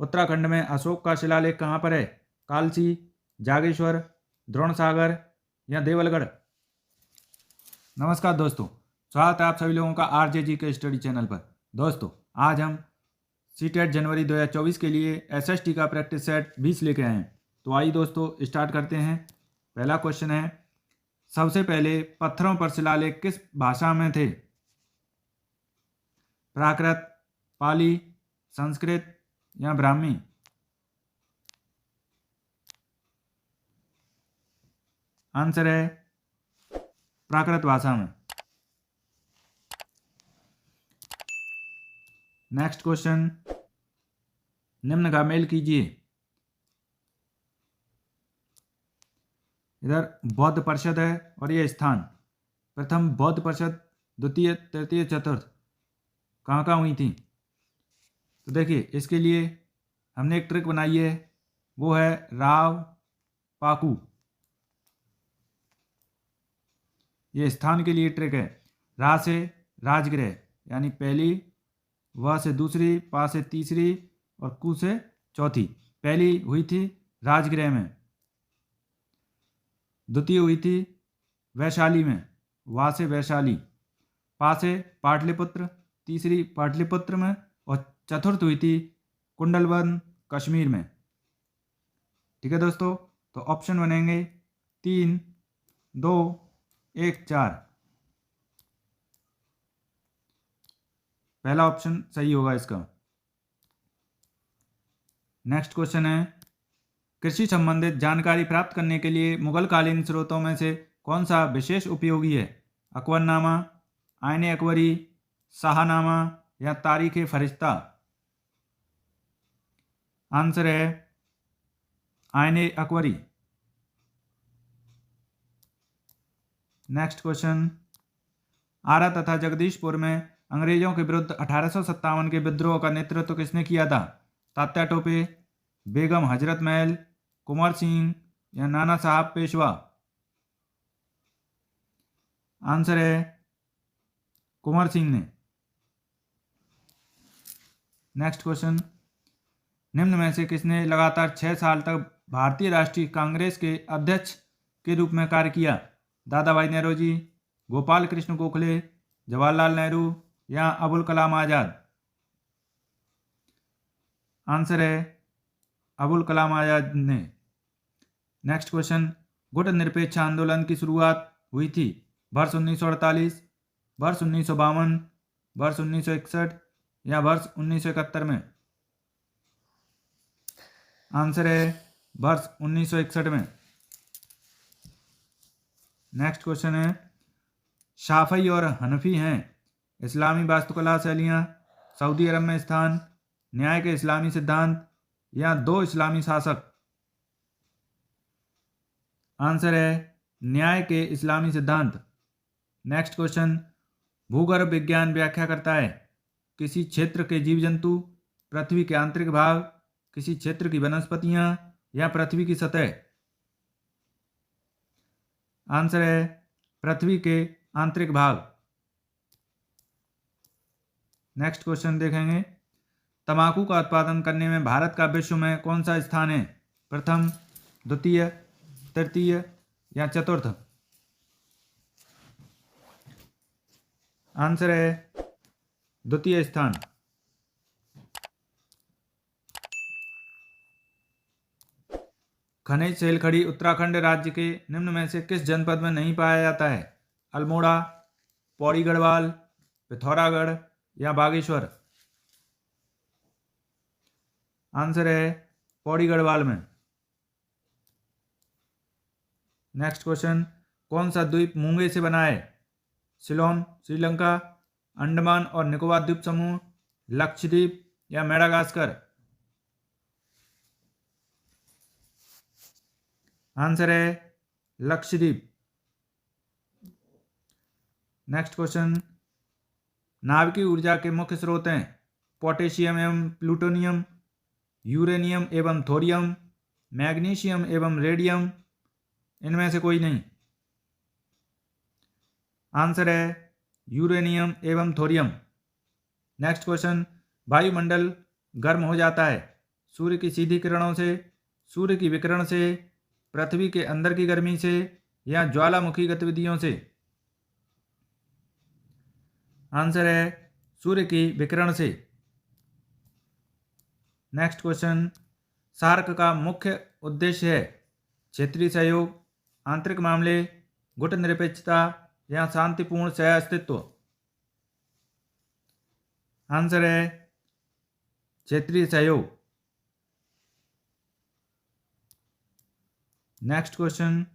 उत्तराखंड में अशोक का शिलालेख कहाँ पर है? कालसी, जागेश्वर, द्रोणसागर या देवलगढ़? नमस्कार दोस्तों, स्वागत है आप सभी लोगों का आरजेजी के स्टडी चैनल पर। दोस्तों, आज हम सीटेट जनवरी 2024 के लिए एसएसटी का प्रैक्टिस सेट 20 लेके आए हैं। तो आइए दोस्तों स्टार्ट करते हैं। पहला क्वेश्चन है, सबसे पहले पत्थरों पर शिलालेख किस भाषा में थे? प्राकृत, पाली, संस्कृत या ब्राह्मी? आंसर है प्राकृत भाषा में। नेक्स्ट क्वेश्चन, निम्न का मेल कीजिए। इधर बौद्ध परिषद है और ये स्थान, प्रथम बौद्ध परिषद, द्वितीय, तृतीय, चतुर्थ कहाँ कहाँ हुई थी? तो देखिए, इसके लिए हमने एक ट्रिक बनाई है, वो है राव पाकू। ये स्थान के लिए ट्रिक है। रा से राजगृह यानी पहली, व से दूसरी, पा से तीसरी और कु से चौथी। पहली हुई थी राजगृह में, द्वितीय हुई थी वैशाली में, वा से वैशाली, पा से पाटलिपुत्र, तीसरी पाटलिपुत्र में और चतुर्थ हुई थी कुंडलवन कश्मीर में। ठीक है दोस्तों, तो ऑप्शन बनेंगे 3, 2, 1, 4। पहला ऑप्शन सही होगा इसका। नेक्स्ट क्वेश्चन है, कृषि संबंधित जानकारी प्राप्त करने के लिए मुगल कालीन स्रोतों में से कौन सा विशेष उपयोगी है? अकबरनामा, आईने अकबरी, शाहनामा या तारीख फरिश्ता? आंसर है आईने अकबरी। नेक्स्ट क्वेश्चन, आरा तथा जगदीशपुर में अंग्रेजों के विरुद्ध 1857 के विद्रोह का नेतृत्व किसने किया था? तात्या टोपे, बेगम हजरत महल, कुंवर सिंह या नाना साहब पेशवा? आंसर है कुंवर सिंह ने। नेक्स्ट क्वेश्चन, निम्न में से किसने लगातार 6 साल तक भारतीय राष्ट्रीय कांग्रेस के अध्यक्ष के रूप में कार्य किया? दादा भाई नौरोजी, गोपाल कृष्ण गोखले, जवाहरलाल नेहरू या अबुल कलाम आजाद? आंसर है अबुल कलाम आजाद ने। नेक्स्ट क्वेश्चन, गुट निरपेक्ष आंदोलन की शुरुआत हुई थी वर्ष 1948, वर्ष 1952, वर्ष 1961 या वर्ष 1971 में? आंसर है वर्ष 1961 में। नेक्स्ट क्वेश्चन है, शाफई और हनफी हैं इस्लामी वास्तुकला शैलियाँ, सऊदी अरब में स्थान, न्याय के इस्लामी सिद्धांत या 2 इस्लामी शासक? आंसर है न्याय के इस्लामी सिद्धांत। नेक्स्ट क्वेश्चन, भूगर्भ विज्ञान व्याख्या करता है किसी क्षेत्र के जीव जंतु, पृथ्वी के आंतरिक भाग, किसी क्षेत्र की वनस्पतियां या पृथ्वी की सतह? आंसर है पृथ्वी के आंतरिक भाग। नेक्स्ट क्वेश्चन देखेंगे, तंबाकू का उत्पादन करने में भारत का विश्व में कौन सा स्थान है? प्रथम, द्वितीय, तृतीय या चतुर्थ? आंसर है द्वितीय स्थान। खनिज सेलखड़ी उत्तराखंड राज्य के निम्न में से किस जनपद में नहीं पाया जाता है? अल्मोड़ा, पौड़ी गढ़वाल, पिथौरागढ़ या बागेश्वर? आंसर है पौड़ी गढ़वाल में। नेक्स्ट क्वेश्चन, कौन सा द्वीप मूंगे से बना है? सिलोन, श्रीलंका, अंडमान और निकोबार द्वीप समूह, लक्षद्वीप या मेडागास्कर? आंसर है लक्षद्वीप। नेक्स्ट क्वेश्चन, नाभिकीय ऊर्जा के मुख्य स्रोत हैं पोटेशियम एवं प्लूटोनियम, यूरेनियम एवं थोरियम, मैग्नीशियम एवं रेडियम, इनमें से कोई नहीं? आंसर है यूरेनियम एवं थोरियम। नेक्स्ट क्वेश्चन, वायुमंडल गर्म हो जाता है सूर्य की सीधी किरणों से, सूर्य की विकिरण से, पृथ्वी के अंदर की गर्मी से या ज्वालामुखी गतिविधियों से? आंसर है सूर्य की विकिरण से। नेक्स्ट क्वेश्चन, सार्क का मुख्य उद्देश्य है क्षेत्रीय सहयोग, आंतरिक मामले, गुटनिरपेक्षता या शांतिपूर्ण सह अस्तित्व? आंसर है क्षेत्रीय सहयोग। नेक्स्ट क्वेश्चन,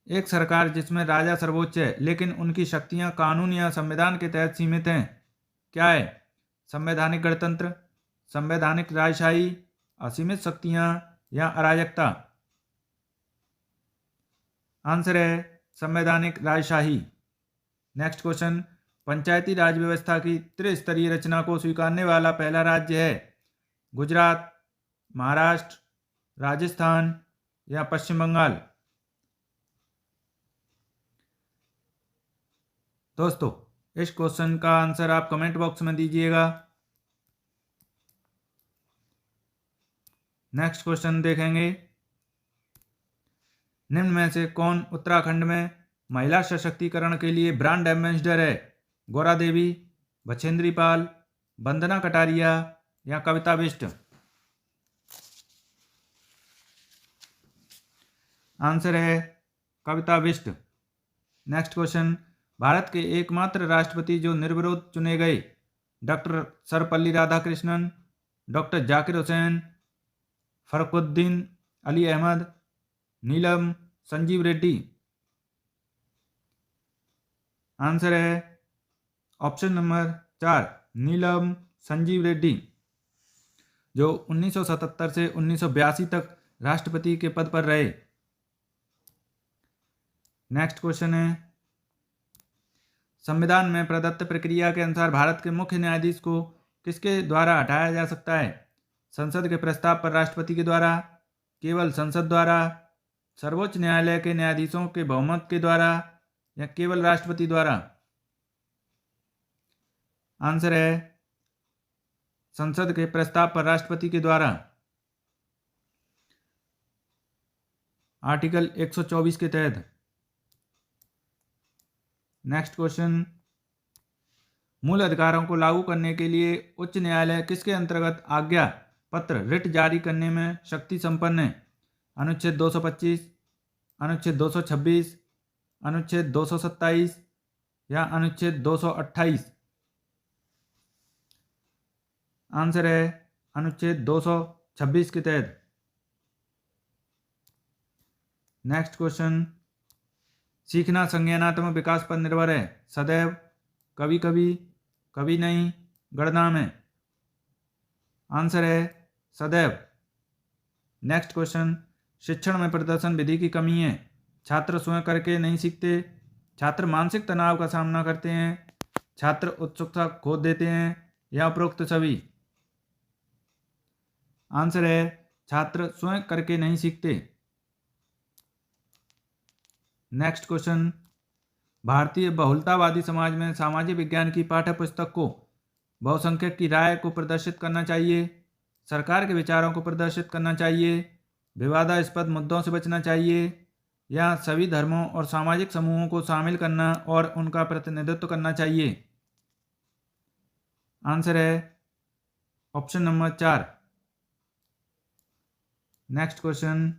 एक सरकार जिसमें राजा सर्वोच्च है लेकिन उनकी शक्तियां कानून या संविधान के तहत सीमित हैं, क्या है? संवैधानिक गणतंत्र, संवैधानिक राजशाही, असीमित शक्तियां या अराजकता? आंसर है संवैधानिक राजशाही। नेक्स्ट क्वेश्चन, पंचायती राज व्यवस्था की त्रिस्तरीय रचना को स्वीकारने वाला पहला राज्य है गुजरात, महाराष्ट्र, राजस्थान या पश्चिम बंगाल? दोस्तों, इस क्वेश्चन का आंसर आप कमेंट बॉक्स में दीजिएगा। नेक्स्ट क्वेश्चन देखेंगे, निम्न में से कौन उत्तराखंड में महिला सशक्तिकरण के लिए ब्रांड एम्बेसडर है? गौरा देवी, बछेंद्री पाल, वंदना कटारिया या कविता बिष्ट? आंसर है कविता बिष्ट। नेक्स्ट क्वेश्चन, भारत के एकमात्र राष्ट्रपति जो निर्विरोध चुने गए, डॉक्टर सर्वपल्ली राधाकृष्णन, डॉक्टर जाकिर हुसैन, फखरुद्दीन अली अहमद, नीलम संजीव रेड्डी? आंसर है ऑप्शन नंबर 4, नीलम संजीव रेड्डी, जो 1977 से 1982 तक राष्ट्रपति के पद पर रहे। नेक्स्ट क्वेश्चन है, संविधान में प्रदत्त प्रक्रिया के अनुसार भारत के मुख्य न्यायाधीश को किसके द्वारा हटाया जा सकता है? संसद के प्रस्ताव पर राष्ट्रपति के द्वारा, केवल संसद द्वारा, सर्वोच्च न्यायालय के न्यायाधीशों के बहुमत के द्वारा या केवल राष्ट्रपति द्वारा? आंसर है संसद के प्रस्ताव पर राष्ट्रपति के द्वारा, आर्टिकल 124 के तहत। नेक्स्ट क्वेश्चन, मूल अधिकारों को लागू करने के लिए उच्च न्यायालय किसके अंतर्गत आज्ञा पत्र रिट जारी करने में शक्ति संपन्न है? अनुच्छेद 225, अनुच्छेद 226, अनुच्छेद 227 या अनुच्छेद 228? आंसर है अनुच्छेद 226 के तहत। नेक्स्ट क्वेश्चन, सीखना संज्ञानात्मक विकास पर निर्भर है, सदैव, कभी कभी, कभी नहीं, गणना में? आंसर है सदैव। नेक्स्ट क्वेश्चन, शिक्षण में प्रदर्शन विधि की कमी है, छात्र स्वयं करके नहीं सीखते, छात्र मानसिक तनाव का सामना करते हैं, छात्र उत्सुकता खो देते हैं या उपरोक्त सभी? आंसर है छात्र स्वयं करके नहीं सीखते। नेक्स्ट क्वेश्चन, भारतीय बहुलतावादी समाज में सामाजिक विज्ञान की पाठ्य पुस्तक को बहुसंख्यक की राय को प्रदर्शित करना चाहिए, सरकार के विचारों को प्रदर्शित करना चाहिए, विवादास्पद मुद्दों से बचना चाहिए या सभी धर्मों और सामाजिक समूहों को शामिल करना और उनका प्रतिनिधित्व करना चाहिए? आंसर है ऑप्शन नंबर 4। नेक्स्ट क्वेश्चन,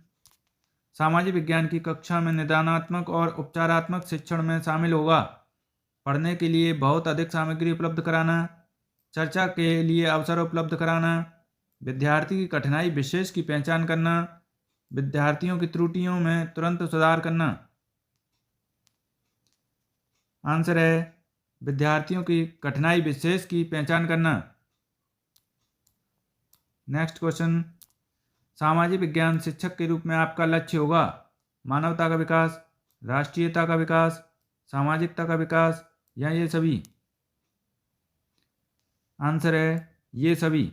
सामाजिक विज्ञान की कक्षा में निदानात्मक और उपचारात्मक शिक्षण में शामिल होगा पढ़ने के लिए बहुत अधिक सामग्री उपलब्ध कराना, चर्चा के लिए अवसर उपलब्ध कराना, विद्यार्थी की कठिनाई विशेष की पहचान करना, विद्यार्थियों की त्रुटियों में तुरंत सुधार करना? आंसर है विद्यार्थियों की कठिनाई विशेष की पहचान करना। नेक्स्ट क्वेश्चन, सामाजिक विज्ञान शिक्षक के रूप में आपका लक्ष्य होगा मानवता का विकास, राष्ट्रीयता का विकास, सामाजिकता का विकास या ये सभी? आंसर है ये सभी।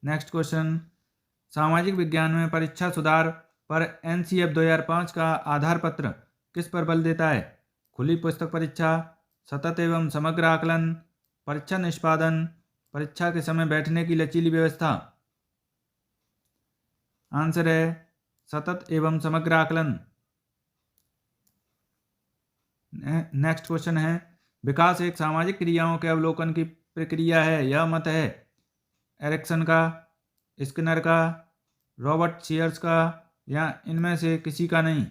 नेक्स्ट क्वेश्चन, सामाजिक विज्ञान में परीक्षा सुधार पर एनसीएफ 2005 का आधार पत्र किस पर बल देता है? खुली पुस्तक परीक्षा, सतत एवं समग्र आकलन, परीक्षा निष्पादन, परीक्षा के समय बैठने की लचीली व्यवस्था। आंसर है सतत एवं समग्र आकलन। नेक्स्ट क्वेश्चन है, विकास एक सामाजिक क्रियाओं के अवलोकन की प्रक्रिया है। यह मत है एरिक्सन का, स्किनर का, रॉबर्ट शियर्स का या इनमें से किसी का नहीं।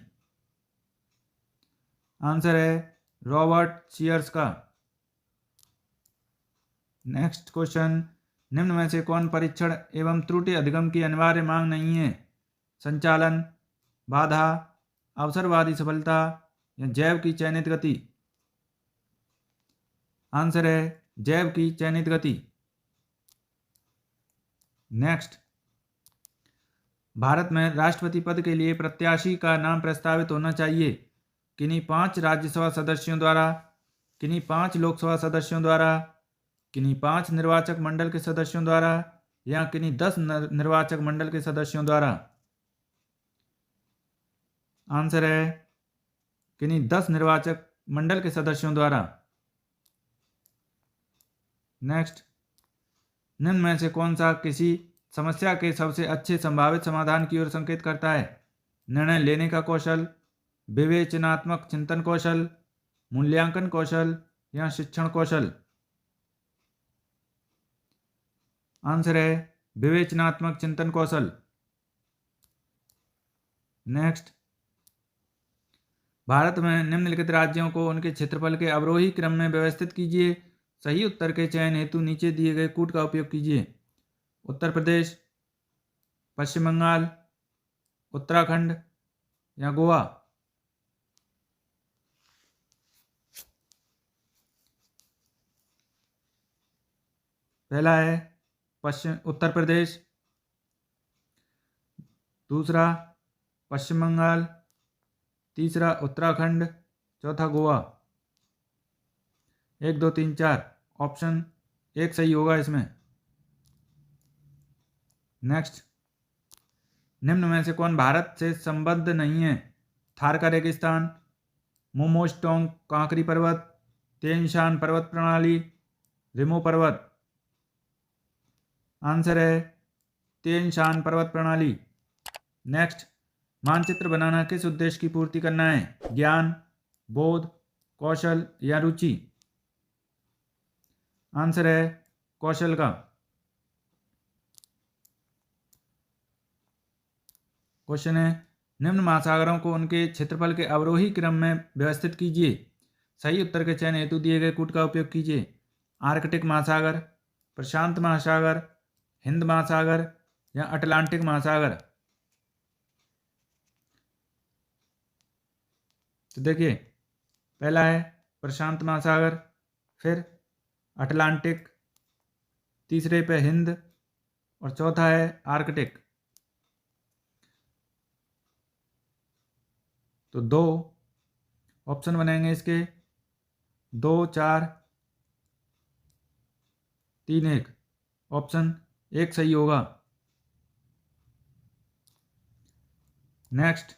आंसर है रॉबर्ट शियर्स का। नेक्स्ट क्वेश्चन, निम्न में से कौन परीक्षण एवं त्रुटि अधिगम की अनिवार्य मांग नहीं है? संचालन, बाधा, अवसरवादी सफलता या जैव की चयनित गति। आंसर है जैव की चयनित गति। नेक्स्ट, भारत में राष्ट्रपति पद के लिए प्रत्याशी का नाम प्रस्तावित होना चाहिए किन्हीं 5 राज्यसभा सदस्यों द्वारा, किन्हीं 5 लोकसभा सदस्यों द्वारा, किन्हीं 5 निर्वाचक मंडल के सदस्यों द्वारा या किन्हीं 10 निर्वाचक मंडल के सदस्यों द्वारा। आंसर है किन्हीं 10 निर्वाचक मंडल के सदस्यों द्वारा। नेक्स्ट, निम्न में से कौन सा किसी समस्या के सबसे अच्छे संभावित समाधान की ओर संकेत करता है? निर्णय लेने का कौशल, विवेचनात्मक चिंतन कौशल, मूल्यांकन कौशल या शिक्षण कौशल। आंसर है विवेचनात्मक चिंतन कौशल। नेक्स्ट, भारत में निम्नलिखित राज्यों को उनके क्षेत्रफल के अवरोही क्रम में व्यवस्थित कीजिए। सही उत्तर के चयन हेतु नीचे दिए गए कूट का उपयोग कीजिए। उत्तर प्रदेश, पश्चिम बंगाल, उत्तराखंड या गोवा। पहला है उत्तर प्रदेश, दूसरा पश्चिम बंगाल, तीसरा उत्तराखंड, चौथा गोवा। 1 2 3 4 ऑप्शन 1 सही होगा इसमें। नेक्स्ट, निम्न में से कौन भारत से संबद्ध नहीं है? थार का रेगिस्तान, मोमोस्टोंग कांकरी पर्वत, तिएन शान पर्वत प्रणाली, रिमो पर्वत। आंसर है तिएन शान पर्वत प्रणाली। नेक्स्ट, मानचित्र बनाना किस उद्देश्य की पूर्ति करना है? ज्ञान, बोध, कौशल या रुचि। आंसर है कौशल का। क्वेश्चन है, निम्न महासागरों को उनके क्षेत्रफल के अवरोही क्रम में व्यवस्थित कीजिए। सही उत्तर के चयन हेतु दिए गए कूट का उपयोग कीजिए। आर्कटिक महासागर, प्रशांत महासागर, हिंद महासागर या अटलांटिक महासागर। तो देखिए, पहला है प्रशांत महासागर, फिर अटलांटिक, तीसरे पे हिंद और चौथा है आर्कटिक। तो 2 ऑप्शन बनेंगे इसके, 2 4 3 1। ऑप्शन 1 सही होगा। नेक्स्ट,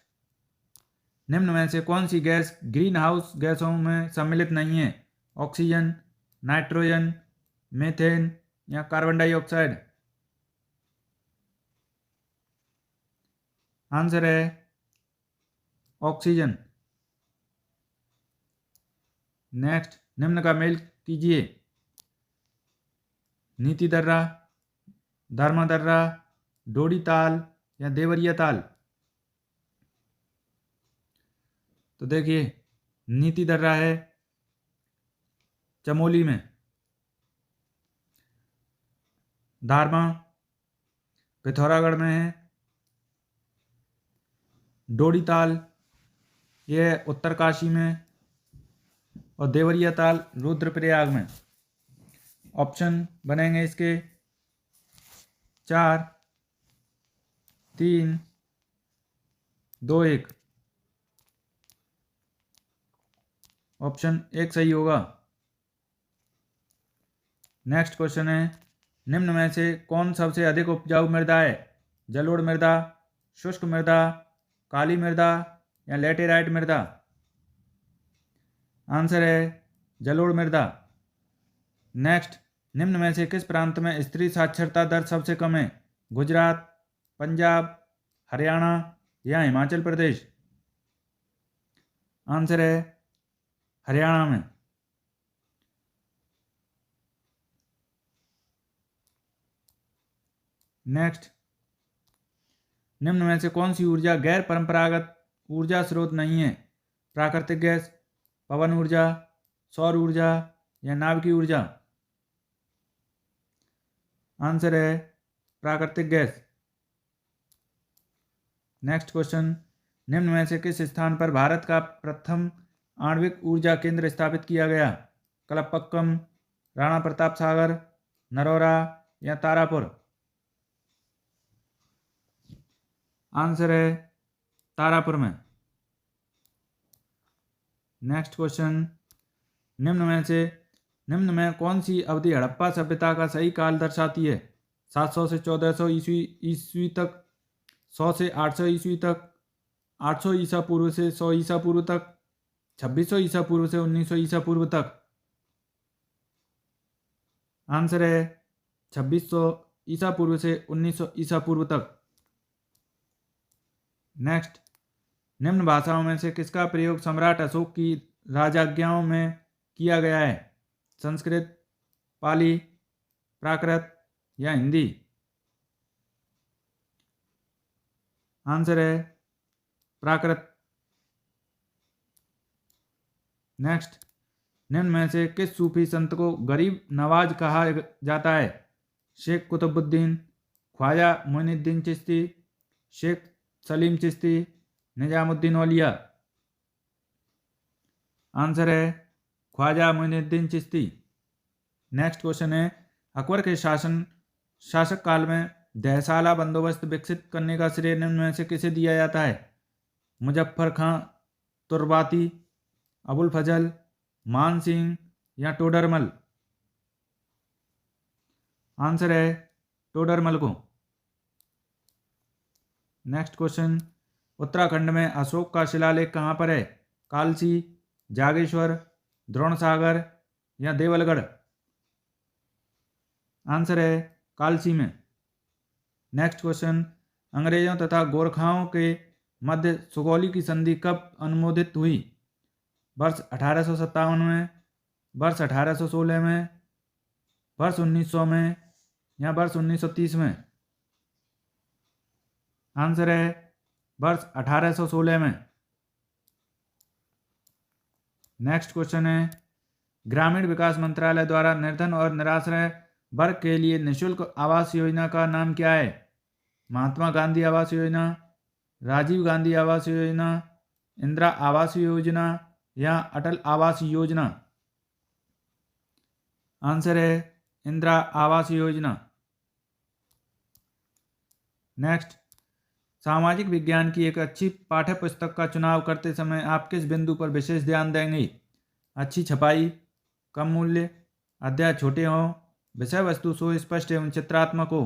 निम्न में से कौन सी गैस ग्रीन हाउस गैसों में सम्मिलित नहीं है? ऑक्सीजन, नाइट्रोजन, मीथेन या कार्बन डाइऑक्साइड। आंसर है ऑक्सीजन। नेक्स्ट, निम्न का मेल कीजिए। नीति दर्रा, धर्मा दर्रा, डोडी ताल या देवरिया ताल। तो देखिए, नीति दर्रा है चमोली में, धारमा पिथौरागढ़ में है, डोडी ताल ये उत्तरकाशी में और देवरिया ताल रुद्रप्रयाग में। ऑप्शन बनेंगे इसके 4 3 2 1। ऑप्शन 1 सही होगा। नेक्स्ट क्वेश्चन है, निम्न में से कौन सबसे अधिक उपजाऊ मृदा है? जलोढ़ मृदा, शुष्क मृदा, काली मृदा या लैटेराइट मृदा। आंसर है जलोढ़ मृदा। नेक्स्ट, निम्न में से किस प्रांत में स्त्री साक्षरता दर सबसे कम है? गुजरात, पंजाब, हरियाणा या हिमाचल प्रदेश? आंसर है हरियाणा में। नेक्स्ट, निम्न में से कौन सी ऊर्जा गैर परंपरागत ऊर्जा स्रोत नहीं है? प्राकृतिक गैस, पवन ऊर्जा, सौर ऊर्जा या नाभिकीय ऊर्जा? आंसर है प्राकृतिक गैस। नेक्स्ट क्वेश्चन, निम्न में से किस स्थान पर भारत का प्रथम आणविक ऊर्जा केंद्र स्थापित किया गया? कलपक्कम, राणा प्रताप सागर, नरोरा या तारापुर? आंसर है तारापुर में। नेक्स्ट क्वेश्चन, निम्न में कौन सी अवधि हड़प्पा सभ्यता का सही काल दर्शाती है? 700 से 1400 ईस्वी तक, 100 से 800 ईस्वी तक, 800 ईसा पूर्व से 100 ईसा पूर्व तक, 2600 ईसा पूर्व से 1900 ईसा पूर्व तक? आंसर है 2600 ईसा पूर्व से 1900 ईसा पूर्व तक। नेक्स्ट, निम्न भाषाओं में से किसका प्रयोग सम्राट अशोक की राजआज्ञाओं में किया गया है? संस्कृत, पाली, प्राकृत या हिंदी? आंसर है प्राकृत। नेक्स्ट, निम्न में से किस सूफी संत को गरीब नवाज कहा जाता है? शेख कुतुबुद्दीन, ख्वाजा मोइनुद्दीन चिश्ती, शेख सलीम चिश्ती, निजामुद्दीन औलिया? आंसर है ख्वाजा मोइनुद्दीन चिश्ती। नेक्स्ट क्वेश्चन है, अकबर के शासक काल में दहसाला बंदोबस्त विकसित करने का श्रेय निम्न में से किसे दिया जाता है? मुजफ्फर खां तुर्बाती, अबुल फजल, मान सिंह या टोडरमल? आंसर है टोडरमल को। नेक्स्ट क्वेश्चन, उत्तराखंड में अशोक का शिलालेख कहाँ पर है? कालसी, जागेश्वर, द्रोणसागर या देवलगढ़? आंसर है कालसी में। नेक्स्ट क्वेश्चन, अंग्रेजों तथा गोरखाओं के मध्य सुगौली की संधि कब अनुमोदित हुई? वर्ष 1857 में, वर्ष 1816 में, वर्ष 1900 में या वर्ष 1930 में? आंसर है वर्ष 1816 में। नेक्स्ट क्वेश्चन है, ग्रामीण विकास मंत्रालय द्वारा निर्धन और निराश्रय वर्ग के लिए निःशुल्क आवास योजना का नाम क्या है? महात्मा गांधी आवास योजना, राजीव गांधी आवास योजना, इंदिरा आवास योजना या अटल आवास योजना? आंसर है इंदिरा आवास योजना। नेक्स्ट, सामाजिक विज्ञान की एक अच्छी पाठ्य पुस्तक का चुनाव करते समय आप किस बिंदु पर विशेष ध्यान देंगे? अच्छी छपाई, कम मूल्य, अध्याय छोटे हों, विषय वस्तु सुस्पष्ट एवं चित्रात्मक हो?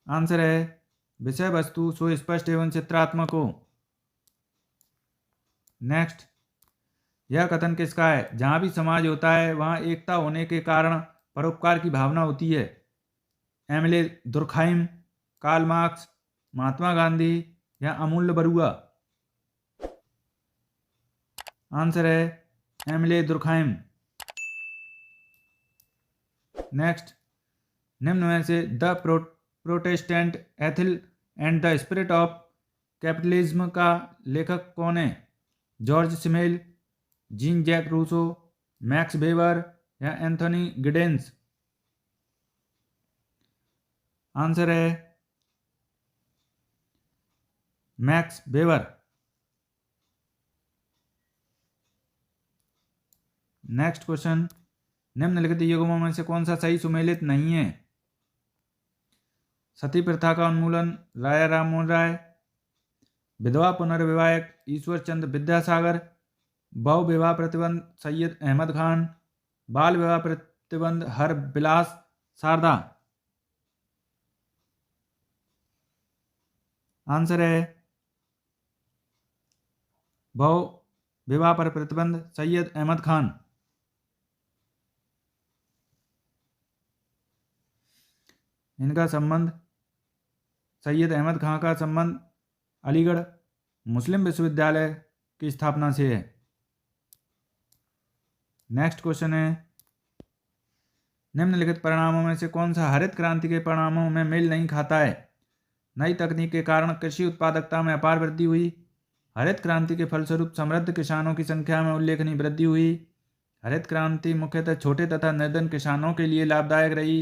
आंसर है विषय वस्तु सुस्पष्ट एवं चित्रात्मक हो। नेक्स्ट, यह कथन किसका है? जहां भी समाज होता है वहां एकता होने के कारण परोपकार की भावना होती है। Emile Durkheim, Karl Marx, Mahatma Gandhi या अमूल्य बरुआ? आंसर है एमिले दुर्खाइम। नेक्स्ट, निम्न में से the Protestant ethic and the spirit of capitalism का लेखक कौन है? Georg Simmel, Jean Jacques Rousseau, Max Weber या एंथोनी गिडेंस? आंसर है मैक्स वेबर। नेक्स्ट क्वेश्चन, निम्नलिखित युग्मों में से कौन सा सही सुमेलित नहीं है? सती प्रथा का उन्मूलन राजा राममोहन राय, विधवा पुनर्विवाह ईश्वर चंद्र विद्यासागर, बहु विवाह प्रतिबंध सैयद अहमद खान, बाल विवाह प्रतिबंध हर बिलास शारदा? आंसर है बहु विवाह पर प्रतिबंध सैयद अहमद खान। इनका संबंध सैयद अहमद खां का संबंध अलीगढ़ मुस्लिम विश्वविद्यालय की स्थापना से है। नेक्स्ट क्वेश्चन है, निम्नलिखित परिणामों में से कौन सा हरित क्रांति के परिणामों में मेल नहीं खाता है? नई तकनीक के कारण कृषि उत्पादकता में अपार वृद्धि हुई। हरित क्रांति के फलस्वरूप समृद्ध किसानों की संख्या में उल्लेखनीय वृद्धि हुई। हरित क्रांति मुख्यतः छोटे तथा निर्धन किसानों के लिए लाभदायक रही।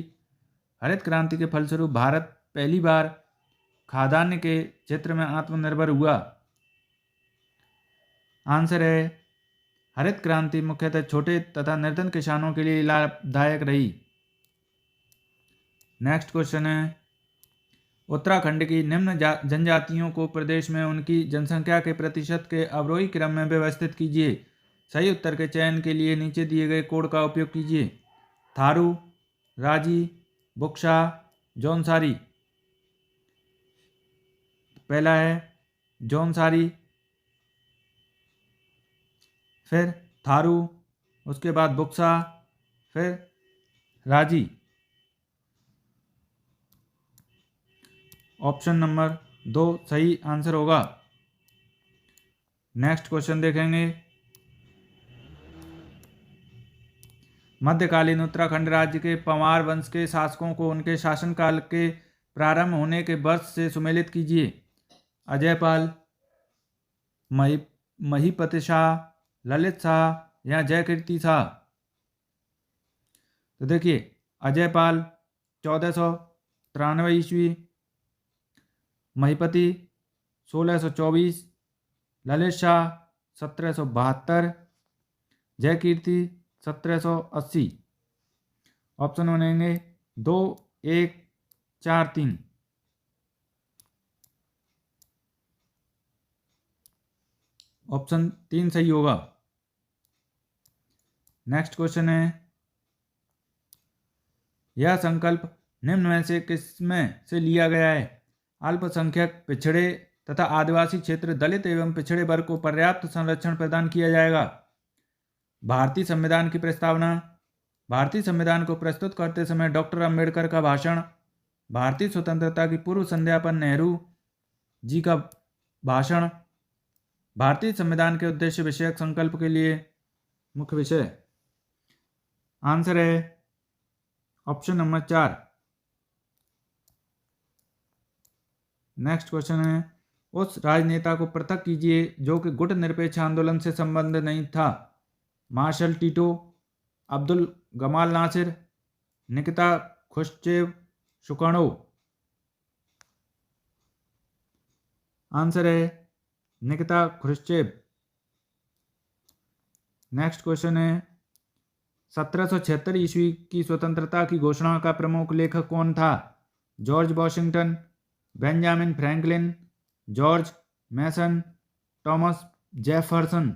हरित क्रांति के फलस्वरूप भारत पहली बार खाद्यान्न के क्षेत्र में आत्मनिर्भर हुआ। आंसर है, हरित क्रांति मुख्यतः छोटे तथा निर्धन किसानों के लिए लाभदायक रही। नेक्स्ट क्वेश्चन है, उत्तराखंड की निम्न जनजातियों को प्रदेश में उनकी जनसंख्या के प्रतिशत के अवरोही क्रम में व्यवस्थित कीजिए। सही उत्तर के चयन के लिए नीचे दिए गए कोड का उपयोग कीजिए। थारू, राजी, बुक्शा, जौनसारी। पहला है जौनसारी, फिर थारू, उसके बाद बुक्सा, फिर राजी। ऑप्शन नंबर 2 सही आंसर होगा। नेक्स्ट क्वेश्चन देखेंगे, मध्यकालीन उत्तराखंड राज्य के पंवार वंश के शासकों को उनके शासनकाल के प्रारंभ होने के वर्ष से सुमेलित कीजिए। अजयपाल, महीपति शाह, ललित शाह या जयकीर्ति शाह। तो देखिए, अजयपाल 1493 ईस्वी, महीपति 1624, ललित शाह 1772, जयकीर्ति 1780। ऑप्शन बनेंगे 2, 1, 4, 3। ऑप्शन 3 सही होगा। नेक्स्ट क्वेश्चन है, यह संकल्प निम्न में से किसमें से लिया गया है? अल्पसंख्यक, पिछड़े तथा आदिवासी क्षेत्र, दलित एवं पिछड़े वर्ग को पर्याप्त संरक्षण प्रदान किया जाएगा। भारतीय संविधान की प्रस्तावना। भारतीय संविधान को प्रस्तुत करते समय डॉक्टर अंबेडकर का भाषण। भारतीय स्वतंत्रता की पूर्व संध्या पर नेहरू जी का भाषण। भारतीय संविधान के उद्देश्य विषयक संकल्प के लिए मुख्य विषय। आंसर है ऑप्शन नंबर 4। नेक्स्ट क्वेश्चन है, उस राजनेता को पृथक कीजिए जो कि गुट निरपेक्ष आंदोलन से संबंध नहीं था। Marshal Tito, Abdul Gamal Nasser, Nikita Khrushchev, Sukarno. Answer है निकिता खुश्चेव। नेक्स्ट क्वेश्चन है, 1776 ईस्वी की स्वतंत्रता की घोषणा का प्रमुख लेखक कौन था? George Washington, Benjamin Franklin, George Mason, Thomas Jefferson.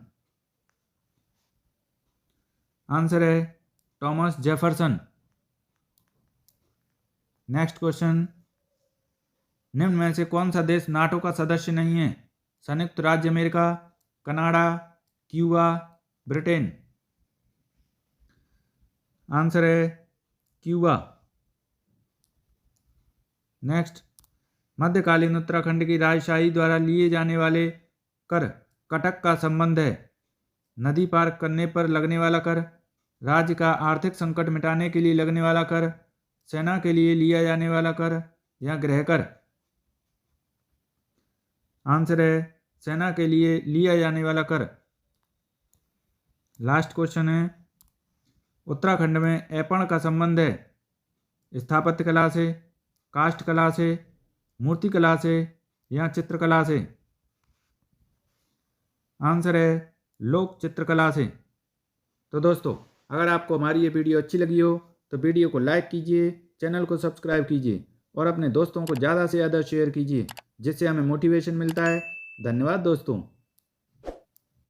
Answer है थॉमस जेफरसन। नेक्स्ट क्वेश्चन, निम्न में से कौन सा देश नाटो का सदस्य नहीं है? संयुक्त राज्य America, Canada, Cuba, Britain. Answer है क्यूबा। नेक्स्ट, मध्यकालीन उत्तराखंड की राजशाही द्वारा लिए जाने वाले कर कटक का संबंध है। नदी पार करने पर लगने वाला कर, राज्य का आर्थिक संकट मिटाने के लिए लगने वाला कर, सेना के लिए लिया जाने वाला कर या गृह कर। आंसर है सेना के लिए लिया जाने वाला कर। लास्ट क्वेश्चन है, उत्तराखंड में ऐपण का संबंध है स्थापत्य कला से, काष्ठ कला से, मूर्ति कला से या चित्रकला से। आंसर है लोक चित्रकला से। तो दोस्तों, अगर आपको हमारी ये वीडियो अच्छी लगी हो तो वीडियो को लाइक कीजिए, चैनल को सब्सक्राइब कीजिए और अपने दोस्तों को ज़्यादा से ज़्यादा शेयर कीजिए, जिससे हमें मोटिवेशन मिलता है। धन्यवाद दोस्तों।